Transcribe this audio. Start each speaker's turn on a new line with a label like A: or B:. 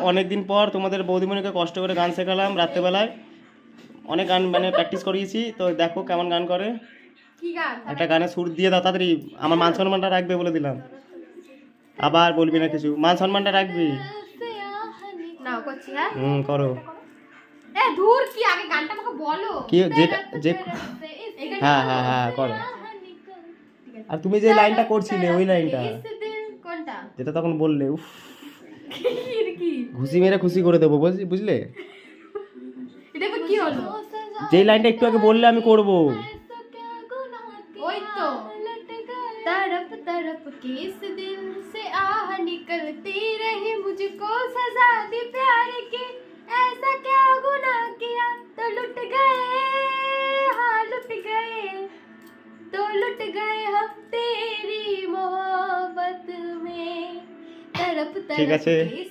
A: অনেকদিন পর তোমাদের বৌদিমণিকে কষ্ট করে গান শেখালাম রাত্রেবেলায়, অনেক গান মানে প্র্যাকটিস করিয়েছি। তো দেখো কেমন গান করে।
B: কি গান?
A: একটা গানে সুর দিয়ে দাও তাড়াতাড়ি, আমার মান সম্মানটা রাখবে বলে দিলাম। আবার বলবি না কিছু, মান সম্মানটা রাখবি।
B: নাও করছি। হ্যাঁ
A: করো।
B: এ ধুর, কি আগে গানটা আমাকে বলো।
A: কি যে হ্যাঁ হ্যাঁ হ্যাঁ করো। আর তুমি যে লাইনটা করছিলে ওই লাইনটা,
B: কোনটা?
A: যেটা তখন বললে উফ,
B: কি
A: ঘুষি মেরে খুশি করে দেবো, বুঝলে?
B: এটা কি হলো?
A: যেই লাইনটা একটু আগে বললে আমি করব।
B: ওই তো तरफ तरफ के इस दिल से आह निकलती रही, मुझको सजा दी प्यार की, ऐसा क्या गुनाह किया तो लुट गए, हाँ लुट गए, तो लुट गए हम तेरी मोहब्बत में। तरफ
A: ঠিক
B: तरफ
A: আছে।
B: के इस